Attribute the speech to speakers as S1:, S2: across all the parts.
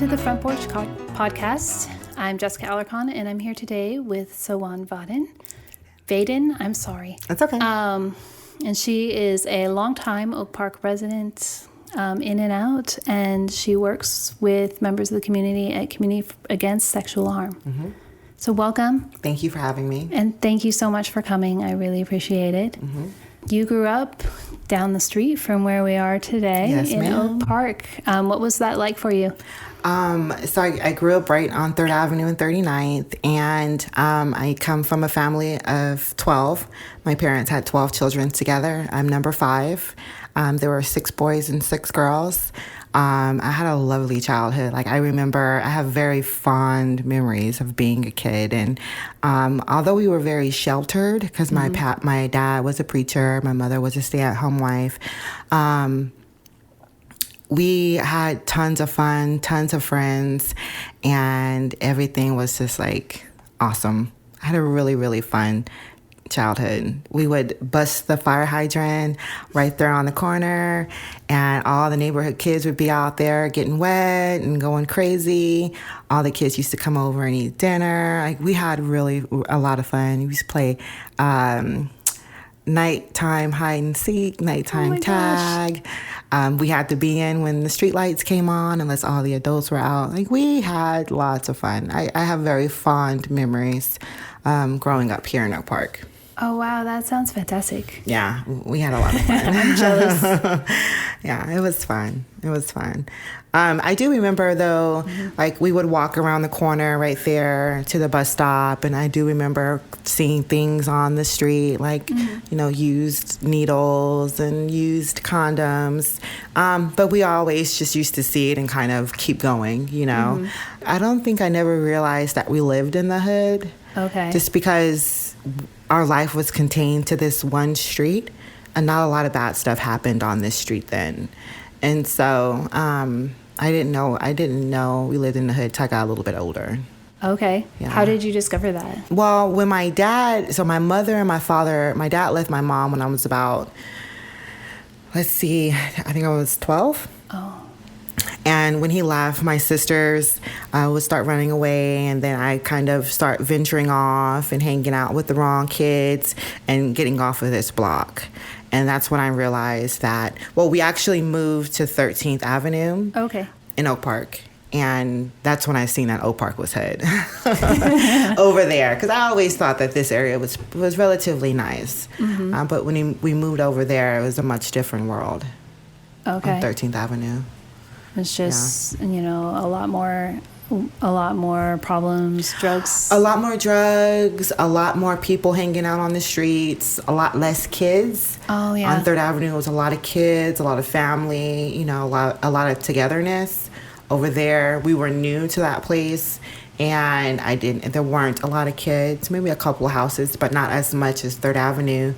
S1: to the Front Porch podcast. I'm Jessica Alarcon, and I'm here today with Sawan Vaden. I'm sorry.
S2: That's okay.
S1: And she is a longtime Oak Park resident, in and out, and she works with members of the community at Community Against Sexual Harm. Mm-hmm. So welcome.
S2: Thank you for having me.
S1: And thank you so much for coming. I really appreciate it. Mm-hmm. You grew up down the street from where we are today in Oak Park. What was that like for you?
S2: So I grew up right on 3rd Avenue and 39th, and I come from a family of 12. My parents had 12 children together. I'm number 5. There were 6 boys and 6 girls. I had a lovely childhood. Like, I remember, I have very fond memories of being a kid. And although we were very sheltered, because my dad was a preacher, my mother was a stay-at-home wife, we had tons of fun, tons of friends, and everything was just like awesome. I had a really, really fun childhood. We would bust the fire hydrant right there on the corner, and all the neighborhood kids would be out there getting wet and going crazy. All the kids used to come over and eat dinner. Like, we had really a lot of fun. We used to play nighttime hide and seek, nighttime tag. We had to be in when the street lights came on unless all the adults were out. Like, we had lots of fun. I have very fond memories growing up here in Oak Park.
S1: Oh, wow. That sounds fantastic.
S2: Yeah, we had a lot of fun.
S1: I'm jealous.
S2: Yeah, it was fun. It was fun. I do remember, though, like, we would walk around the corner right there to the bus stop, and I do remember seeing things on the street, like, used needles and used condoms. But we always just used to see it and kind of keep going, I don't think I never realized that we lived in the hood.
S1: Okay.
S2: Just because our life was contained to this one street, and not a lot of bad stuff happened on this street then. And so I didn't know we lived in the hood till I got a little bit older.
S1: Okay.
S2: Yeah.
S1: How did you discover that?
S2: Well, when my mother and my father, my dad left my mom when I was about, I think I was 12.
S1: Oh.
S2: And when he left, my sisters would start running away, and then I kind of start venturing off and hanging out with the wrong kids and getting off of this block. And that's when I realized that, we actually moved to 13th Avenue in Oak Park. And that's when I seen that Oak Park was hood over there. Because I always thought that this area was relatively nice. Mm-hmm. But when we moved over there, it was a much different world.
S1: Okay.
S2: On 13th Avenue.
S1: It's just, a lot more problems, drugs.
S2: A lot more drugs, a lot more people hanging out on the streets, a lot less kids.
S1: Oh, yeah.
S2: On 3rd Avenue, it was a lot of kids, a lot of family, a lot of togetherness. Over there, we were new to that place, and there weren't a lot of kids, maybe a couple of houses, but not as much as 3rd Avenue.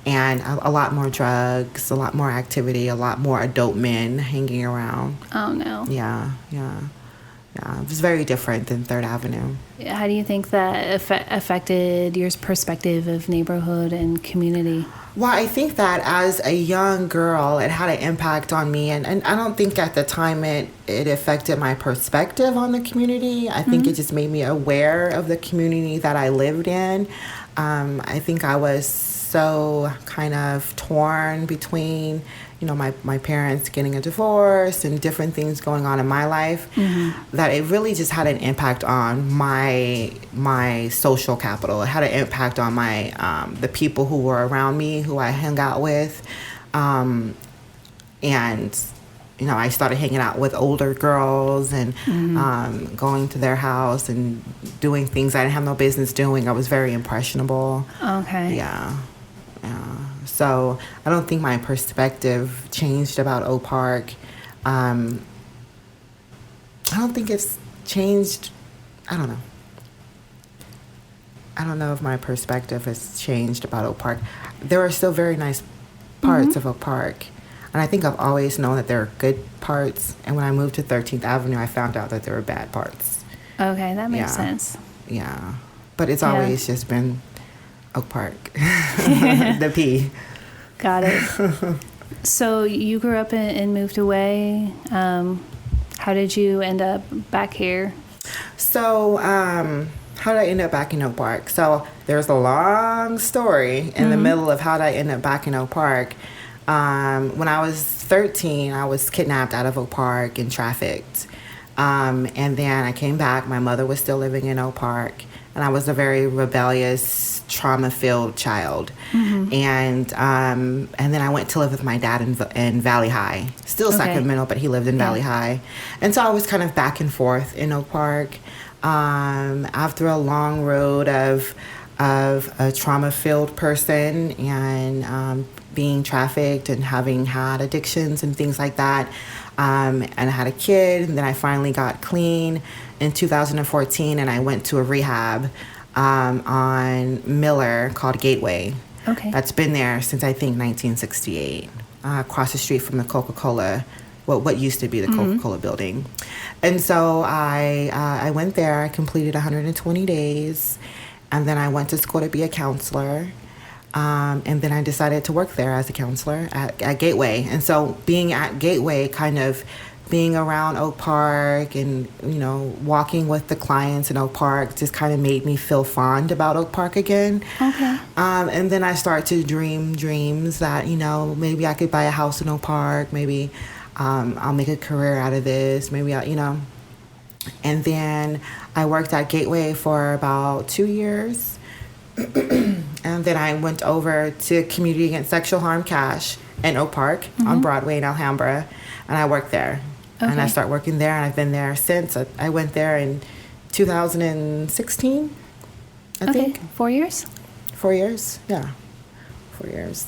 S2: And a lot more drugs, a lot more activity, a lot more adult men hanging around.
S1: Oh, no.
S2: Yeah. It was very different than 3rd Avenue.
S1: How do you think that affected your perspective of neighborhood and community?
S2: Well, I think that as a young girl, it had an impact on me. And I don't think at the time it affected my perspective on the community. I think it just made me aware of the community that I lived in. I think I was so kind of torn between, my parents getting a divorce and different things going on in my life, that it really just had an impact on my social capital. It had an impact on my the people who were around me, who I hung out with, and I started hanging out with older girls and going to their house and doing things I didn't have no business doing. I was very impressionable.
S1: Okay.
S2: Yeah. So I don't think my perspective changed about Oak Park. I don't think it's changed. I don't know. I don't know if my perspective has changed about Oak Park. There are still very nice parts of Oak Park. And I think I've always known that there are good parts. And when I moved to 13th Avenue, I found out that there were bad parts.
S1: Okay, that makes sense.
S2: Yeah. But it's always just been Oak Park. The P.
S1: Got it. So you grew up and moved away. How how did you end up back here?
S2: So, how did I end up back in Oak Park? So there's a long story in the middle of how did I end up back in Oak Park. When I was 13, I was kidnapped out of Oak Park and trafficked. And then I came back. My mother was still living in Oak Park. And I was a very rebellious, trauma-filled child. And then I went to live with my dad in Valley High. Still Sacramento, but he lived in Valley High. And so I was kind of back and forth in Oak Park. After a long road of a trauma-filled person and being trafficked and having had addictions and things like that, and I had a kid, and then I finally got clean in 2014, and I went to a rehab on Miller called Gateway.
S1: Okay.
S2: That's been there since I think 1968, across the street from the Coca-Cola, what used to be the Coca-Cola building. And so I went there. I completed 120 days, and then I went to school to be a counselor. And then I decided to work there as a counselor at Gateway. And so being at Gateway, kind of being around Oak Park and, walking with the clients in Oak Park just kind of made me feel fond about Oak Park again.
S1: Okay.
S2: And then I started to dream dreams that, maybe I could buy a house in Oak Park. Maybe I'll make a career out of this. Maybe And then I worked at Gateway for about 2 years. And then I went over to Community Against Sexual Harm Cash in Oak Park on Broadway in Alhambra, and I worked there. Okay. And I started working there, and I've been there since. I went there in 2016, I think.
S1: 4 years?
S2: 4 years, yeah. 4 years.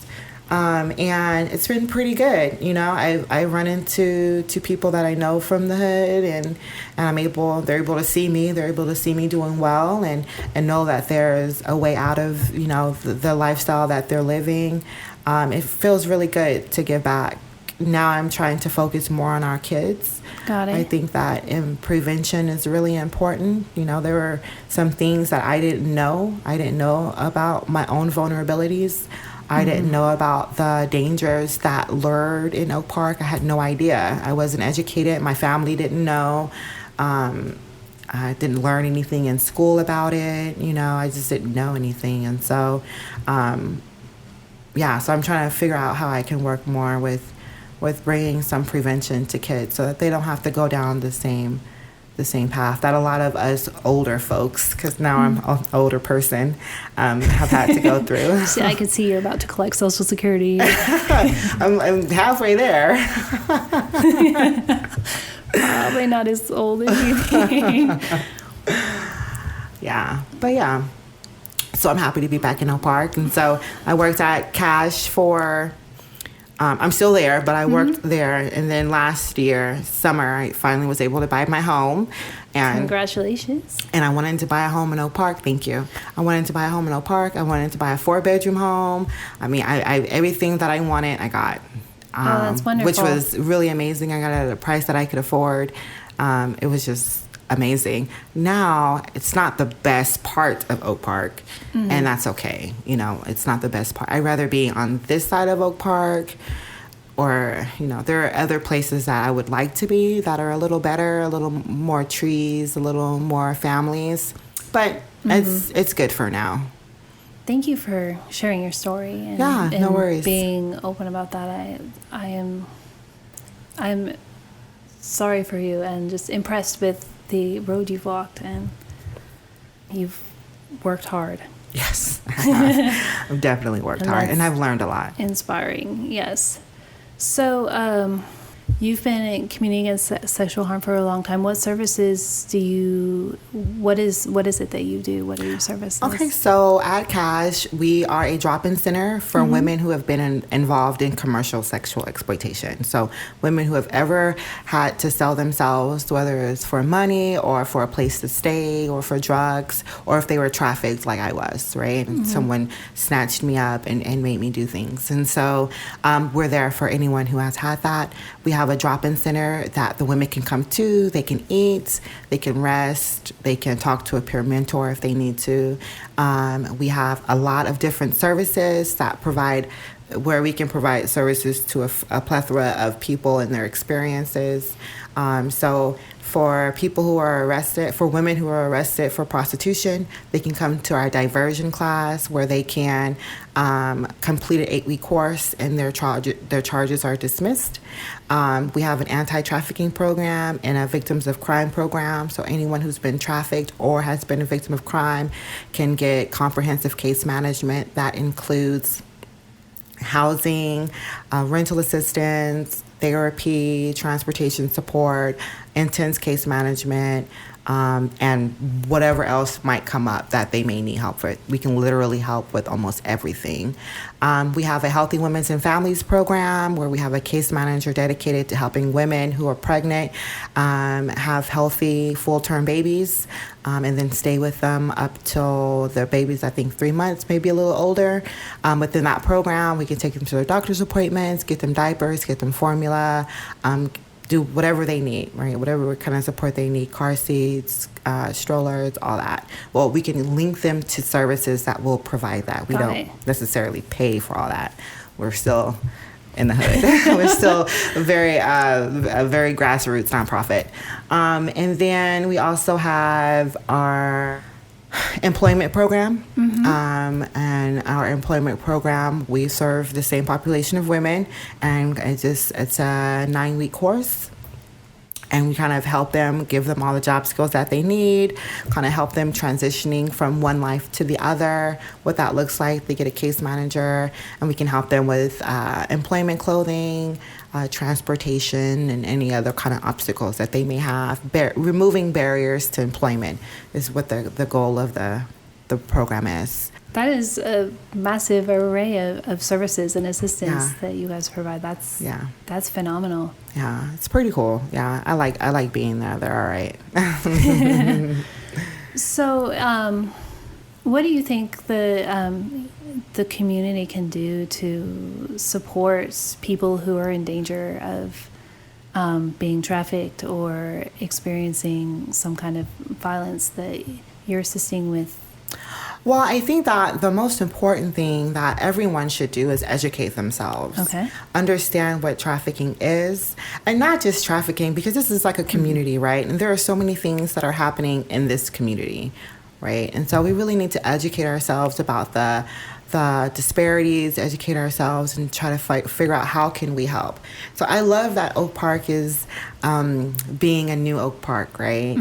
S2: And it's been pretty good. I run into people that I know from the hood, and they're able to see me. They're able to see me doing well and know that there's a way out of, the lifestyle that they're living. It feels really good to give back. Now I'm trying to focus more on our kids.
S1: Got it.
S2: I think that prevention is really important. There were some things that I didn't know. I didn't know about my own vulnerabilities. I didn't know about the dangers that lured in Oak Park. I had no idea. I wasn't educated. My family didn't know. I didn't learn anything in school about it. I just didn't know anything. And so, so I'm trying to figure out how I can work more with bringing some prevention to kids so that they don't have to go down the same path that a lot of us older folks, because now I'm an older person, have had to go through.
S1: See, I can see you're about to collect Social Security.
S2: I'm halfway there.
S1: Probably not as old as you think.
S2: Yeah, but yeah. So I'm happy to be back in Oak Park. And so I worked at Cash for... I'm still there, but I worked there. And then last year, summer, I finally was able to buy my home. And
S1: congratulations.
S2: And I wanted to buy a home in Oak Park. Thank you. I wanted to buy a home in Oak Park. I wanted to buy a 4-bedroom home. I mean, I everything that I wanted, I got.
S1: That's wonderful.
S2: Which was really amazing. I got it at a price that I could afford. It was just amazing. Now, it's not the best part of Oak Park, and that's okay. It's not the best part. I'd rather be on this side of Oak Park, or, there are other places that I would like to be that are a little better, a little more trees, a little more families, but it's good for now.
S1: Thank you for sharing your story and,
S2: no worries.
S1: Being open about that. I'm sorry for you and just impressed with the road you've walked, and you've worked hard.
S2: Yes, I have. I've definitely worked hard, and I've learned a lot.
S1: Inspiring, yes. So, you've been in community against sexual harm for a long time. What services what is it that you do? What are your services?
S2: Okay, so at Cash, we are a drop-in center for women who have been involved in commercial sexual exploitation. So women who have ever had to sell themselves, whether it's for money or for a place to stay or for drugs, or if they were trafficked like I was, right? And someone snatched me up and made me do things. And so we're there for anyone who has had that. We have a drop-in center that the women can come to. They can eat, they can rest, they can talk to a peer mentor if they need to. We have a lot of different services where we can provide services to a plethora of people and their experiences. So for people who are arrested, for women who are arrested for prostitution, they can come to our diversion class where they can complete an 8-week course and their charges are dismissed. We have an anti-trafficking program and a victims of crime program. So anyone who's been trafficked or has been a victim of crime can get comprehensive case management that includes housing, rental assistance, therapy, transportation support, intense case management, and whatever else might come up that they may need help with. We can literally help with almost everything. We have a Healthy Women's and Families program where we have a case manager dedicated to helping women who are pregnant have healthy full-term babies and then stay with them up till their baby's, I think, 3 months, maybe a little older. Within that program, we can take them to their doctor's appointments, get them diapers, get them formula, do whatever they need, right? Whatever kind of support they need, car seats, strollers, all that. Well, we can link them to services that will provide that. We don't necessarily pay for all that. We're still in the hood. We're still a very grassroots nonprofit. And then we also have our employment program. And our employment program, we serve the same population of women, and it's a 9-week course. And we kind of help them, give them all the job skills that they need, kind of help them transitioning from one life to the other, what that looks like. They get a case manager, and we can help them with employment clothing, transportation, and any other kind of obstacles that they may have. Removing barriers to employment is what the goal of the program is.
S1: That is a massive array of services and assistance that you guys provide. That's phenomenal.
S2: Yeah, it's pretty cool. Yeah, I like being there. They're all right.
S1: So, what do you think the community can do to support people who are in danger of being trafficked or experiencing some kind of violence that you're assisting with?
S2: Well, I think that the most important thing that everyone should do is educate themselves.
S1: Okay.
S2: Understand what trafficking is, and not just trafficking, because this is like a community, right? And there are so many things that are happening in this community, right? And so we really need to educate ourselves about the disparities, educate ourselves, and try to figure out how can we help. So I love that Oak Park is being a new Oak Park, right?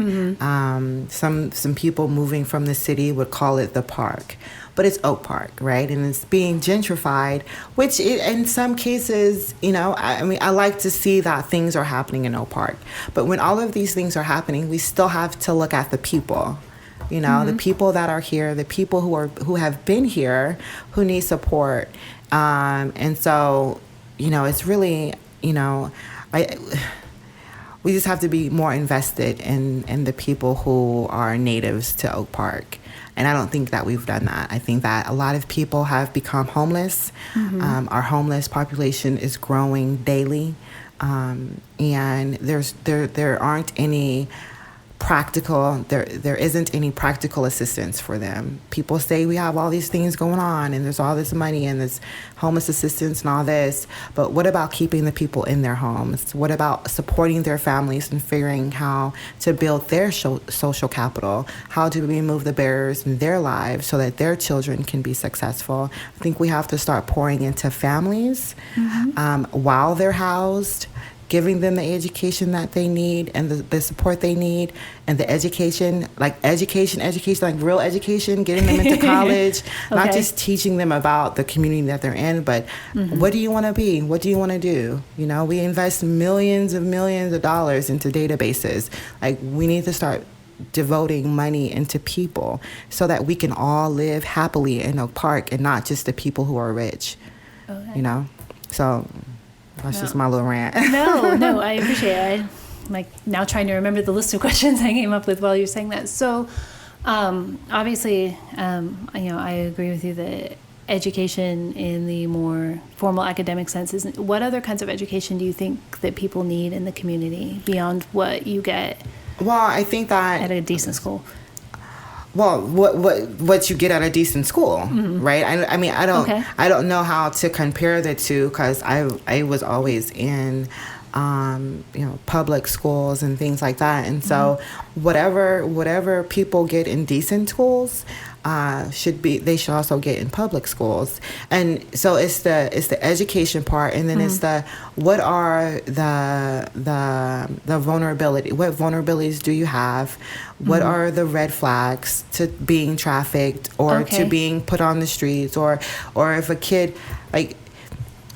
S2: Some people moving from the city would call it the park, but it's Oak Park, right? And it's being gentrified, which in some cases, I mean, I like to see that things are happening in Oak Park. But when all of these things are happening, we still have to look at the people. The people that are here, the people who have been here, who need support. And so, it's really, we just have to be more invested in the people who are natives to Oak Park. And I don't think that we've done that. I think that a lot of people have become homeless. Our homeless population is growing daily. And there aren't any there isn't any practical assistance for them. People say we have all these things going on and there's all this money and there's homeless assistance and all this, but what about keeping the people in their homes? What about supporting their families and figuring how to build their social capital? How to remove the barriers in their lives so that their children can be successful? I think we have to start pouring into families while they're housed, giving them the education that they need and the support they need, and the education, like real education, getting them into college, not just teaching them about the community that they're in, but what do you want to be? What do you want to do? We invest millions of dollars into databases. Like, we need to start devoting money into people so that we can all live happily in Oak Park and not just the people who are rich, So that's just my little rant.
S1: No, I appreciate it. I'm like now trying to remember the list of questions I came up with while you were saying that. So, obviously, I agree with you that education in the more formal academic sense, what other kinds of education do you think that people need in the community beyond what you get
S2: Well, I think that
S1: at a decent school?
S2: Well, what you get at a decent school, right? I mean, I don't know how to compare the two, because I was always in public schools and things like that, and so whatever people get in decent schools they should also get in public schools. And so it's the education part, and then it's the what are the vulnerability, what vulnerabilities do you have, what are the red flags to being trafficked or to being put on the streets, or if a kid, like,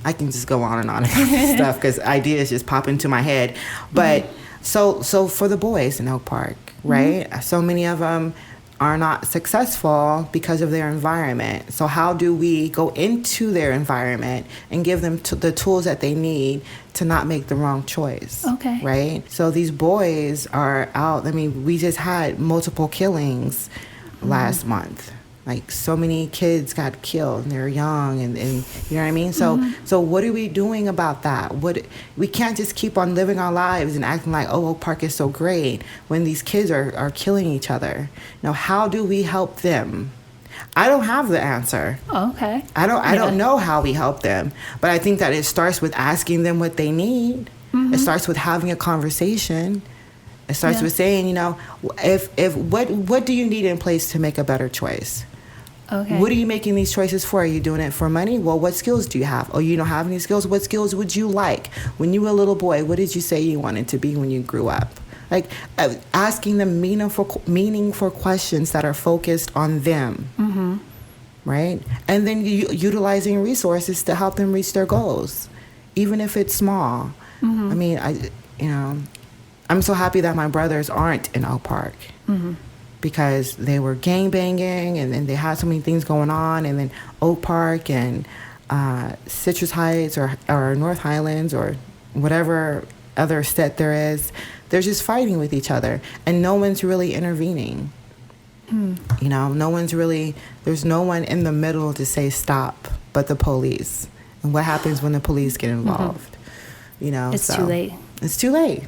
S2: I can just go on and on about this stuff because ideas just pop into my head. But so for the boys in Oak Park, right? So many of them are not successful because of their environment. So how do we go into their environment and give them the tools that they need to not make the wrong choice?
S1: Okay.
S2: Right? So these boys are out. I mean, we just had multiple killings last month. Like, so many kids got killed, and they're young, and you know what I mean? So what are we doing about that? We can't just keep on living our lives and acting like, oh, Oak Park is so great, when these kids are killing each other. Now, how do we help them? I don't have the answer.
S1: Okay.
S2: I don't know how we help them, but I think that it starts with asking them what they need. It starts with having a conversation. It starts with saying, if what do you need in place to make a better choice?
S1: Okay.
S2: What are you making these choices for? Are you doing it for money? Well, what skills do you have? Oh, you don't have any skills? What skills would you like? When you were a little boy, what did you say you wanted to be when you grew up? Like, asking them meaningful questions that are focused on them, right? And then utilizing resources to help them reach their goals, even if it's small. I mean, I'm so happy that my brothers aren't in Oak Park. Because they were gang banging, and then they had so many things going on, and then Oak Park and Citrus Heights or North Highlands or whatever other set there is, they're just fighting with each other, and no one's really intervening. There's no one in the middle to say stop but the police. And what happens when the police get involved?
S1: It's too late.
S2: It's too late.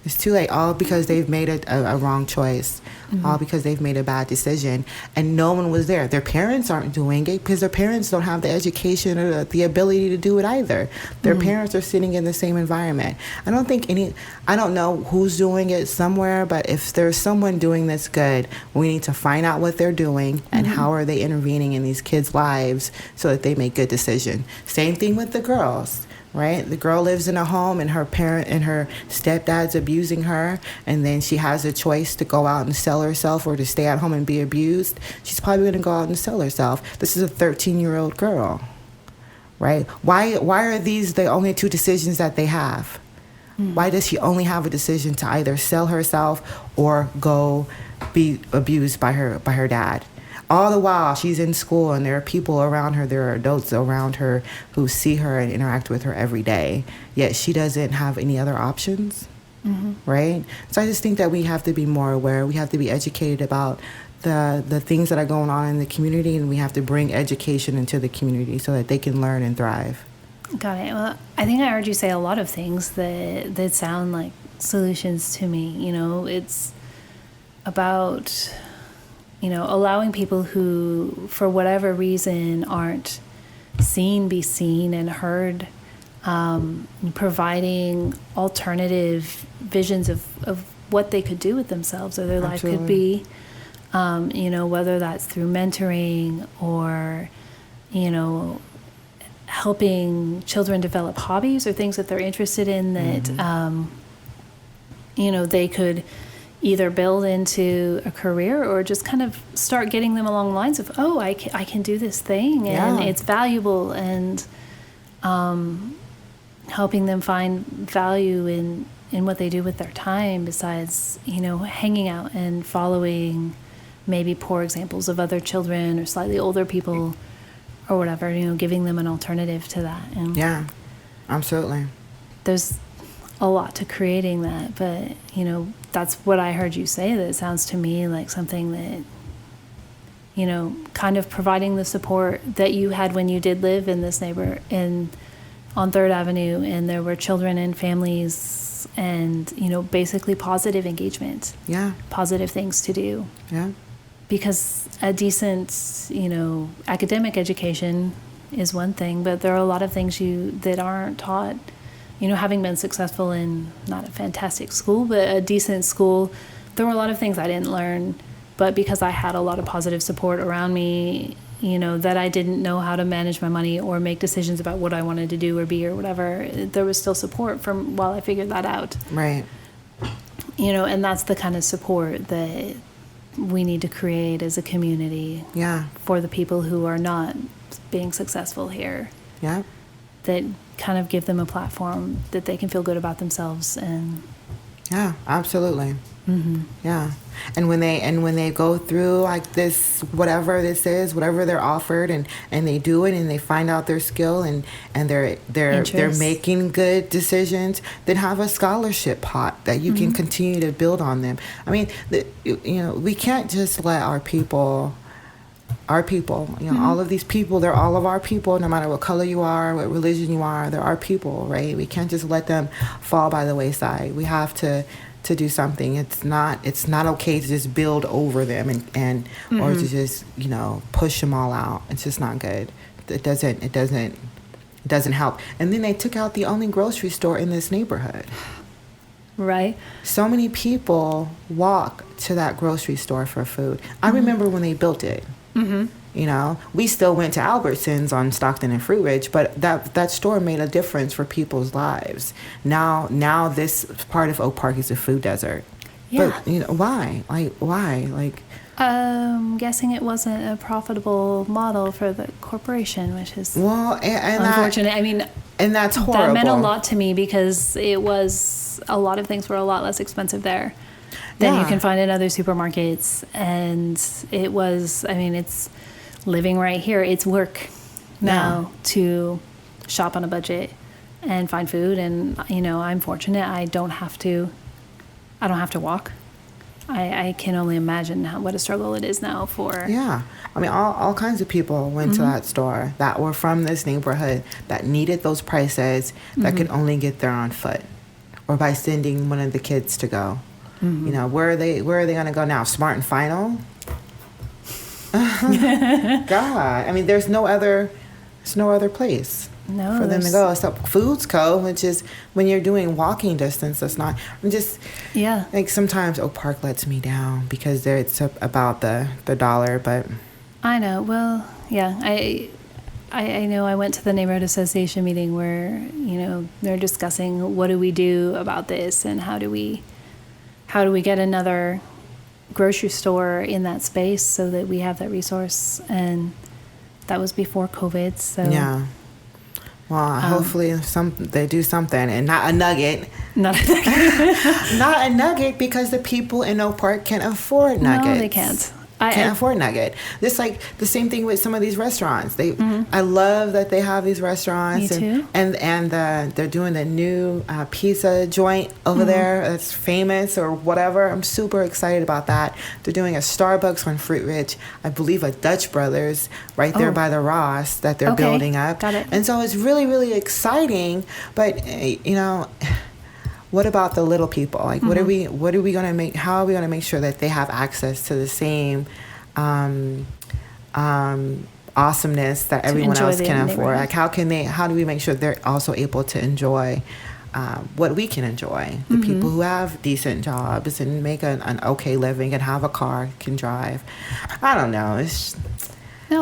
S2: It's too late, all because they've made a wrong choice, all because they've made a bad decision, and no one was there. Their parents aren't doing it because their parents don't have the education or the ability to do it either. Their parents are sitting in the same environment. I don't know who's doing it somewhere, but if there's someone doing this good, we need to find out what they're doing and how are they intervening in these kids' lives so that they make good decisions. Same thing with the girls. Right? The girl lives in a home, and her parent and her stepdad's abusing her, and then she has a choice to go out and sell herself or to stay at home and be abused. She's probably going to go out and sell herself. This is a 13-year-old girl, right? Why are these the only two decisions that they have? Why does she only have a decision to either sell herself or go be abused by her dad? All the while she's in school, and there are people around her, there are adults around her who see her and interact with her every day, yet she doesn't have any other options, right? So I just think that we have to be more aware. We have to be educated about the things that are going on in the community, and we have to bring education into the community so that they can learn and thrive.
S1: Got it. Well, I think I heard you say a lot of things that sound like solutions to me. It's about allowing people who, for whatever reason, aren't seen, be seen and heard, providing alternative visions of what they could do with themselves or their life could be, whether that's through mentoring or, helping children develop hobbies or things that they're interested in that, they could either build into a career or just kind of start getting them along the lines of, I can do this thing and it's valuable, and helping them find value in what they do with their time besides, hanging out and following maybe poor examples of other children or slightly older people or whatever, giving them an alternative to that. And
S2: yeah, absolutely.
S1: There's a lot to creating that, but that's what I heard you say. That it sounds to me like something that kind of providing the support that you had when you did live in this on 3rd Avenue, and there were children and families and, basically positive engagement.
S2: Yeah.
S1: Positive things to do.
S2: Yeah.
S1: Because a decent, academic education is one thing, but there are a lot of things that aren't taught. Having been successful in not a fantastic school, but a decent school, there were a lot of things I didn't learn, but because I had a lot of positive support around me, that I didn't know how to manage my money or make decisions about what I wanted to do or be or whatever, there was still support from while I figured that out.
S2: Right.
S1: And that's the kind of support that we need to create as a community.
S2: Yeah.
S1: For the people who are not being successful here.
S2: Yeah.
S1: That kind of give them a platform that they can feel good about themselves. And
S2: yeah, absolutely.
S1: Mm-hmm.
S2: Yeah. And when they go through like this, whatever this is, whatever they're offered, and they do it, and they find out their skill, and they're making good decisions, then have a scholarship pot that you can continue to build on them. I mean, we can't just let our people, all of these people, they're all of our people, no matter what color you are, what religion you are, they're our people, right? We can't just let them fall by the wayside. We have to do something. It's not okay to just build over them and or to just, push them all out. It's just not good. It doesn't help. And then they took out the only grocery store in this neighborhood.
S1: Right.
S2: So many people walk to that grocery store for food. I remember when they built it. Mm-hmm. We still went to Albertsons on Stockton and Fruit Ridge, but that store made a difference for people's lives. Now this part of Oak Park is a food desert.
S1: Yeah.
S2: But why? Why?
S1: Guessing it wasn't a profitable model for the corporation, which is
S2: and
S1: unfortunate.
S2: And that's horrible.
S1: That meant a lot to me because it was a lot of things were a lot less expensive there than you can find in other supermarkets, and it was. It's living right here. It's work now to shop on a budget and find food, and I'm fortunate. I don't have to walk. I can only imagine what a struggle it is now for.
S2: Yeah. All kinds of people went to that store that were from this neighborhood that needed those prices that could only get there on foot or by sending one of the kids to go. Where are they going to go now? Smart and Final? God. There's no other place.
S1: No,
S2: for them to go. Except Foods Co., which is when you're doing walking distance. That's not. Sometimes Oak Park lets me down because it's about the dollar, but.
S1: I know. Well, yeah. I know. I went to the neighborhood association meeting where they're discussing what do we do about this and how do we get another grocery store in that space so that we have that resource, and that was before COVID. So
S2: yeah. Well, hopefully they do something, and not a nugget.
S1: Not a nugget.
S2: Not a nugget, because the people in Oak Park can't afford nuggets.
S1: No, they can't.
S2: Can't afford nugget. Just like the same thing with some of these restaurants. I love that they have these restaurants.
S1: Me too.
S2: And they're doing the new pizza joint over there that's famous or whatever. I'm super excited about that. They're doing a Starbucks on Fruit Ridge. I believe a Dutch Brothers right there by the Ross that they're building up.
S1: Got it.
S2: And so it's really, really exciting. But, what about the little people? Like, what are we going to make? How are we going to make sure that they have access to the same awesomeness that everyone else can afford? Like, how do we make sure they're also able to enjoy what we can enjoy? The people who have decent jobs and make an okay living and have a car, can drive. I don't know.
S1: I understand.
S2: I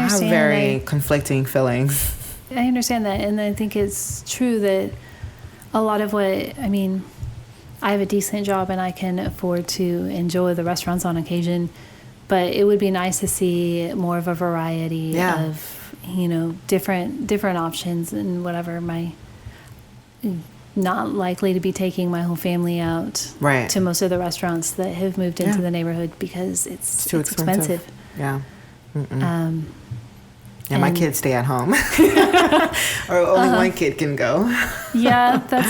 S2: have very conflicting feelings.
S1: I understand that, and I think it's true that a lot of I have a decent job and I can afford to enjoy the restaurants on occasion, but it would be nice to see more of a variety of, different options and whatever. Not likely to be taking my whole family out to most of the restaurants that have moved into the neighborhood because it's
S2: too expensive. Yeah. And my kids stay at home, or only one kid can go.
S1: Yeah, I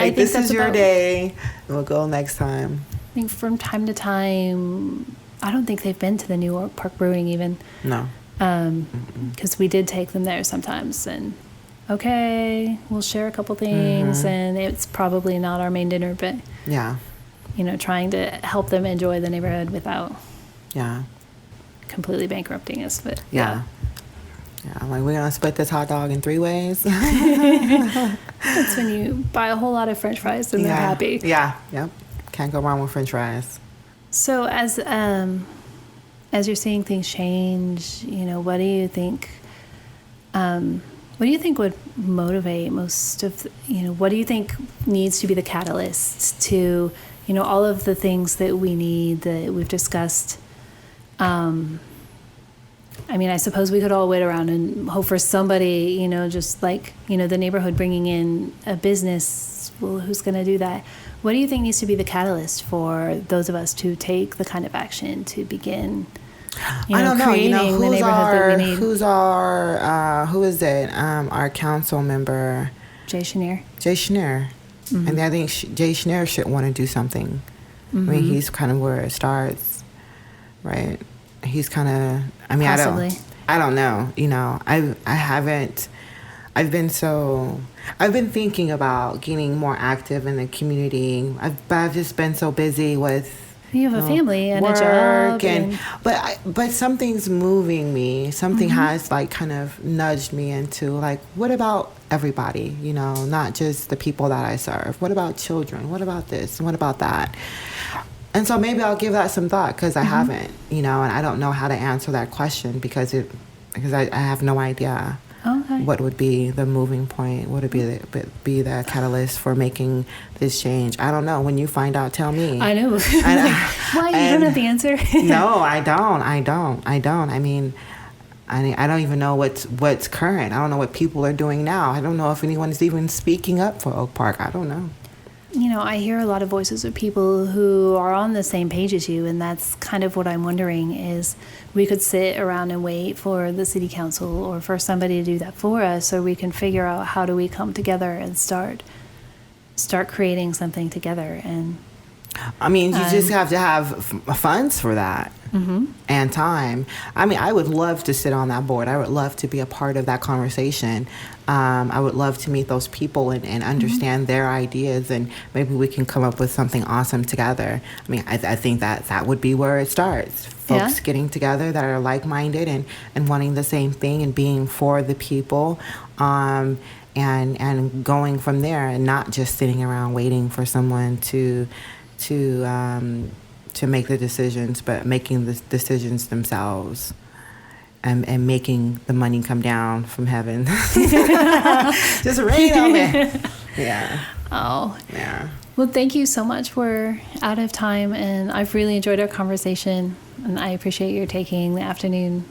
S1: think
S2: this is your day. We'll go next time.
S1: I think from time to time, I don't think they've been to the New York Park Brewing even.
S2: No.
S1: Because we did take them there sometimes, and okay, we'll share a couple things, and it's probably not our main dinner, but
S2: Yeah.
S1: Trying to help them enjoy the neighborhood without
S2: Yeah.
S1: completely bankrupting us. But
S2: Yeah. I'm like, we're going to split this hot dog in 3 ways.
S1: That's when you buy a whole lot of French fries and they're happy.
S2: Yeah. Yep. Can't go wrong with French fries.
S1: So as you're seeing things change, what do you think? What do you think would motivate most of? What do you think needs to be the catalyst to, all of the things that we need that we've discussed? I suppose we could all wait around and hope for somebody, just like, the neighborhood bringing in a business. Well, who's going to do that? What do you think needs to be the catalyst for those of us to take the kind of action to begin,
S2: I don't know.
S1: creating the neighborhood that we need?
S2: Who is it? Our council member,
S1: Jay Chenier.
S2: And I think Jay Chenier should want to do something. I mean, he's kind of where it starts, right? He's kind of,
S1: Possibly.
S2: I don't know. I've been thinking about getting more active in the community. I've just been so busy with,
S1: You have a family and
S2: work
S1: a job.
S2: But something's moving me. Something has kind of nudged me into what about everybody? Not just the people that I serve. What about children? What about this? What about that? And so maybe I'll give that some thought because I haven't, and I don't know how to answer that question because I have no idea.
S1: Okay.
S2: What would be the moving point? What would be the catalyst for making this change? I don't know. When you find out, tell me.
S1: I know. Why? You don't have the answer?
S2: No, I don't. I mean, I don't even know what's current. I don't know what people are doing now. I don't know if anyone is even speaking up for Oak Park. I don't know.
S1: I hear a lot of voices of people who are on the same page as you, and that's kind of what I'm wondering is we could sit around and wait for the city council or for somebody to do that for us, or we can figure out how do we come together and start creating something together. And
S2: you just have to have funds for that and time. I would love to sit on that board. I would love to be a part of that conversation. I would love to meet those people and understand their ideas, and maybe we can come up with something awesome together. I think that would be where it starts. Folks getting together that are like-minded and wanting the same thing and being for the people, and going from there, and not just sitting around waiting for someone to make the decisions, but making the decisions themselves. And making the money come down from heaven. Just rain on it. Yeah.
S1: Oh.
S2: Yeah.
S1: Well, thank you so much. We're out of time, and I've really enjoyed our conversation, and I appreciate your taking the afternoon.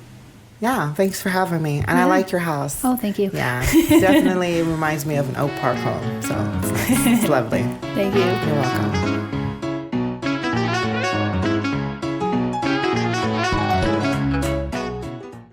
S2: Yeah, thanks for having me. And I like your house.
S1: Oh, thank you.
S2: Yeah, definitely reminds me of an Oak Park home. So it's lovely.
S1: Thank you.
S2: You're welcome.